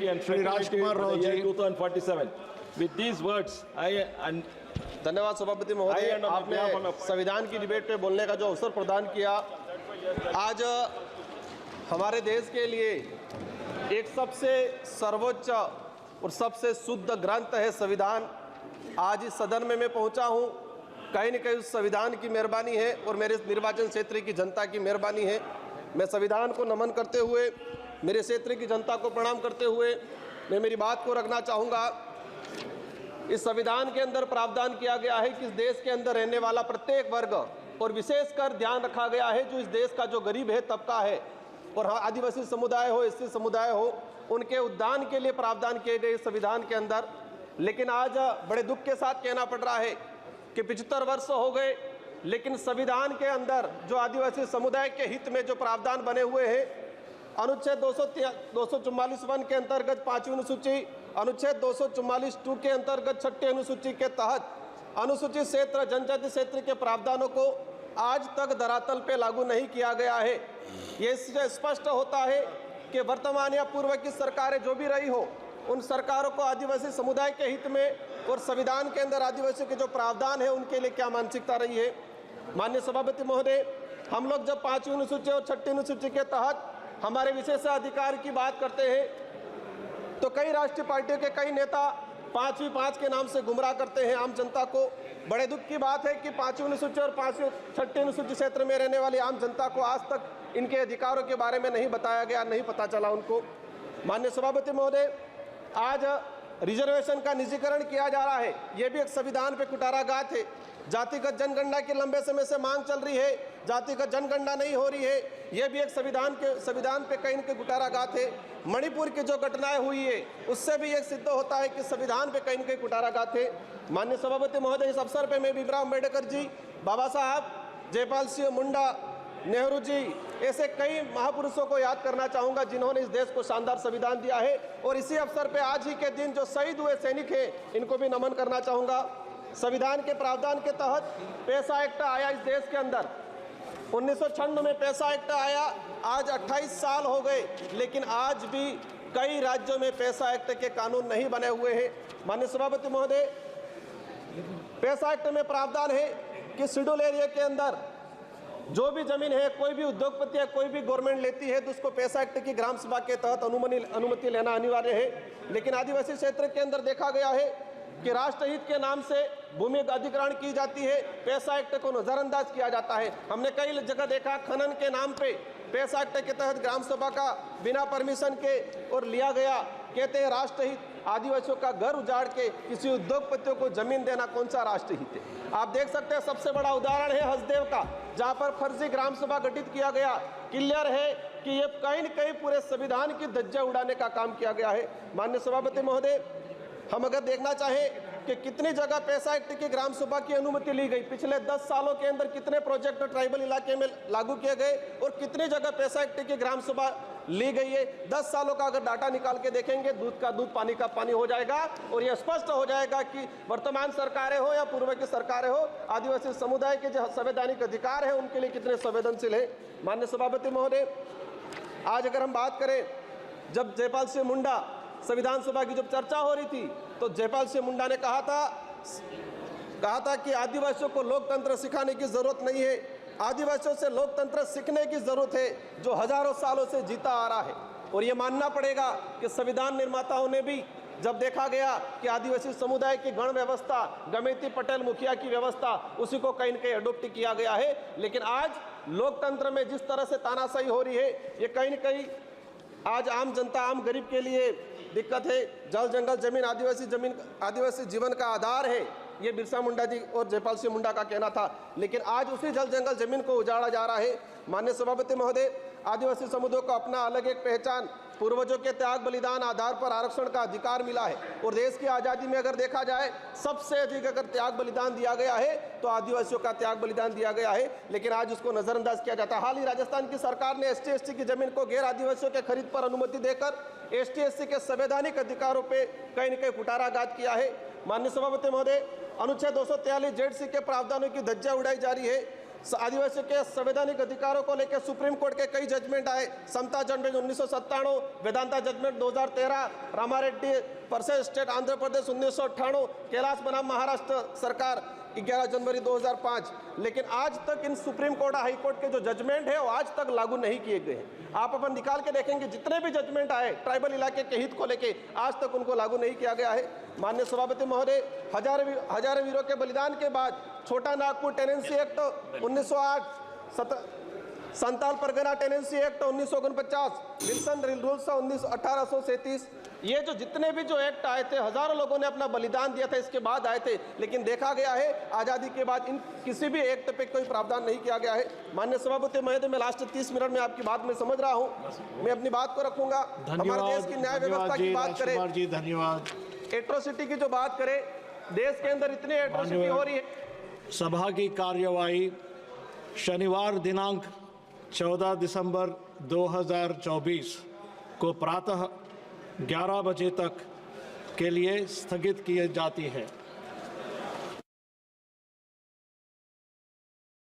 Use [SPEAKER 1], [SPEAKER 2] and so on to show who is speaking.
[SPEAKER 1] unity and
[SPEAKER 2] Shri
[SPEAKER 1] fraternity
[SPEAKER 2] Rajkumar
[SPEAKER 1] for the year
[SPEAKER 2] Rao ji.
[SPEAKER 1] 2047. With these words,
[SPEAKER 3] धन्यवाद सभापति महोदय,
[SPEAKER 1] I, on behalf
[SPEAKER 3] आपने
[SPEAKER 1] of-
[SPEAKER 3] संविधान की डिबेट पे बोलने का जो अवसर प्रदान किया। आज हमारे देश के लिए एक सबसे सर्वोच्च और सबसे शुद्ध ग्रंथ है संविधान। आज इस सदन में मैं पहुंचा हूं, कहीं न कहीं उस संविधान की मेहरबानी है और मेरे निर्वाचन क्षेत्र की जनता की मेहरबानी है। मैं संविधान को नमन करते हुए, मेरे क्षेत्र की जनता को प्रणाम करते हुए मैं मेरी बात को रखना चाहूँगा। इस संविधान के अंदर प्रावधान किया गया है कि इस देश के अंदर रहने वाला प्रत्येक वर्ग, और विशेषकर ध्यान रखा गया है जो इस देश का जो गरीब है तबका है, और आदिवासी समुदाय हो, एससी समुदाय हो, उनके उद्धार के लिए प्रावधान किए गए संविधान के अंदर। लेकिन आज बड़े दुख के साथ कहना पड़ रहा है कि 75 वर्ष हो गए, लेकिन संविधान के अंदर जो आदिवासी समुदाय के हित में जो प्रावधान बने हुए हैं, अनुच्छेद 244(1) के अंतर्गत 5वीं अनुसूची, अनुच्छेद 244(2) के अंतर्गत 6ठी अनुसूची के तहत अनुसूचित क्षेत्र, जनजाति क्षेत्र के प्रावधानों को आज तक धरातल पे लागू नहीं किया गया है। ये इससे स्पष्ट होता है कि वर्तमान या पूर्व की सरकारें जो भी रही हो, उन सरकारों को आदिवासी समुदाय के हित में और संविधान के अंदर आदिवासियों के जो प्रावधान है उनके लिए क्या मानसिकता रही है। माननीय सभापति महोदय, हम लोग जब 5वीं अनुसूची और 6ठी अनुसूची के तहत हमारे विशेषाधिकार की बात करते हैं तो कई राष्ट्रीय पार्टियों के कई नेता 5वीं 5 के नाम से गुमराह करते हैं आम जनता को। बड़े दुख की बात है कि 5वीं अनुसूची और 6ठी अनुसूची क्षेत्र में रहने वाली आम जनता को आज तक इनके अधिकारों के बारे में नहीं बताया गया, नहीं पता चला उनको। माननीय सभापति महोदय, आज रिजर्वेशन का निजीकरण किया जा रहा है, ये भी एक संविधान पे कुटाराघात है। जातिगत जनगणना की लंबे समय से मांग चल रही है, जातिगत जनगणना नहीं हो रही है, यह भी एक संविधान पे कहीं न कहीं कुटाराघात है। मणिपुर की जो घटनाएं हुई है उससे भी ये सिद्ध होता है कि संविधान पे कहीं न कहीं कुटाराघात है। माननीय सभापति महोदय, इस अवसर पे मैं भीमराव अम्बेडकर जी, बाबा साहब, जयपाल सिंह मुंडा, नेहरू जी, ऐसे कई महापुरुषों को याद करना चाहूँगा जिन्होंने इस देश को शानदार संविधान दिया है। और इसी अवसर पे आज ही के दिन जो शहीद हुए सैनिक हैं, इनको भी नमन करना चाहूँगा। संविधान के प्रावधान के तहत पैसा एक्ट आया इस देश के अंदर, 1996 में पैसा एक्ट आया, आज 28 साल हो गए, लेकिन आज भी कई राज्यों में पैसा एक्ट के कानून नहीं बने हुए हैं। माननीय सभापति महोदय, पैसा एक्ट में प्रावधान है कि शेड्यूल एरिया के अंदर जो भी जमीन है, कोई भी उद्योगपति या कोई भी गवर्नमेंट लेती है तो उसको पैसा एक्ट की ग्राम सभा के तहत अनुमति लेना अनिवार्य है। लेकिन आदिवासी क्षेत्र के अंदर देखा गया है कि राष्ट्रहित के नाम से भूमि अधिग्रहण की जाती है, पैसा एक्ट को नजरअंदाज किया जाता है। हमने कई जगह देखा खनन के नाम पे पैसा एक्ट के तहत ग्राम सभा का बिना परमिशन के और लिया गया, कहते हैं राष्ट्रहित। आदिवासियों का घर उजाड़ के किसी उद्योगपतियों को जमीन देना कौन सा राष्ट्रहित है। आप देख सकते हैं, सबसे बड़ा उदाहरण है हसदेव का, जहां पर फर्जी ग्राम सभा गठित किया गया। क्लियर है कि ये कहीं न कहीं पूरे संविधान की धज्जियां उड़ाने का काम किया गया है। माननीय सभापति महोदय, हम अगर देखना चाहें कि कितनी जगह पैसा एक्ट की ग्राम सभा की अनुमति ली गई, पिछले 10 सालों के अंदर कितने प्रोजेक्ट ट्राइबल इलाके में लागू किए गए और कितनी जगह पैसा एक्ट की ग्राम सभा ली गई है। 10 सालों का अगर डाटा निकाल के देखेंगे, दूध का दूध पानी का पानी हो जाएगा और यह स्पष्ट हो जाएगा कि वर्तमान सरकारें हो या पूर्व की सरकारें हो, आदिवासी समुदाय के जो संवैधानिक अधिकार है उनके लिए कितने संवेदनशील है। माननीय सभापति महोदय, आज अगर हम बात करें, जब जयपाल सिंह मुंडा संविधान सभा की जब चर्चा हो रही थी तो जयपाल सिंह मुंडा ने कहा था कि आदिवासियों को लोकतंत्र सिखाने की जरूरत नहीं है, आदिवासियों से लोकतंत्र सीखने की जरूरत है जो हजारों सालों से जीता आ रहा है। और ये मानना पड़ेगा कि संविधान निर्माताओं ने भी जब देखा गया कि आदिवासी समुदाय की गण व्यवस्था, गमेती पटेल मुखिया की व्यवस्था, उसी को कहीं न कहीं अडोप्ट किया गया है। लेकिन आज लोकतंत्र में जिस तरह से तानाशाही हो रही है, ये कहीं न कहीं आज आम जनता, आम गरीब के लिए दिक्कत है। जल जंगल जमीन आदिवासी जीवन का आधार है, ये बिरसा मुंडा जी और जयपाल सिंह मुंडा का कहना था, लेकिन आज उसी जल जंगल जमीन को उजाड़ा जा रहा है। माननीय सभापति महोदय, आदिवासी समुदाय को अपना अलग एक पहचान, पूर्वजों के त्याग बलिदान आधार पर आरक्षण का अधिकार मिला है। और देश की आज़ादी में अगर देखा जाए, सबसे अधिक अगर त्याग बलिदान दिया गया है तो आदिवासियों का त्याग बलिदान दिया गया है, लेकिन आज उसको नजरअंदाज किया जाता है। हाल ही राजस्थान की सरकार ने ST/ST की जमीन को गैर आदिवासियों के खरीद पर अनुमति देकर ST/ST के संवैधानिक अधिकारों पर कहीं न कहीं कुटाराघात किया है। माननीय सभापति महोदय, अनुच्छेद 243 ZC के प्रावधानों की धज्जियां उड़ाई जा रही है। आदिवासी के संवैधानिक अधिकारों को लेकर सुप्रीम कोर्ट के कई जजमेंट आए। Samatha judgment 1997, Vedanta judgment 2013, Ramareddy versus state Andhra Pradesh 1998, Kailash बनाम महाराष्ट्र सरकार 11 जनवरी 2005। लेकिन आज तक इन सुप्रीम कोर्ट हाई कोर्ट के जो जजमेंट है वो आज तक लागू नहीं किए गए हैं। आप अपन निकाल के देखेंगे जितने भी जजमेंट आए ट्राइबल इलाके के हित को लेके आज तक उनको लागू नहीं किया गया है। माननीय सभापति महोदय, हजारों वीरों के बलिदान के बाद Chota Nagpur tenancy act 1908, Santal Pargana tenancy act 1949, Wilson rules 1837, ये जो जितने भी जो एक्ट आए थे हजारों लोगों ने अपना बलिदान दिया था, इसके बाद आए थे। लेकिन देखा गया है आज़ादी के बाद इन किसी भी एक्ट पे कोई प्रावधान नहीं किया गया है। माननीय सभापति महोदय, मैं लास्ट 30 मिनट में आपकी बात में समझ रहा हूँ, मैं अपनी बात को रखूंगा। हमारे देश की न्याय व्यवस्था की बात करें,
[SPEAKER 2] जी धन्यवाद।
[SPEAKER 3] एट्रोसिटी की जो बात करें, देश के अंदर इतनी एट्रोसिटी हो रही है।
[SPEAKER 2] सभा की कार्यवाही शनिवार दिनांक 14 दिसंबर 2024 को प्रातः 11 बजे तक के लिए स्थगित की जाती है।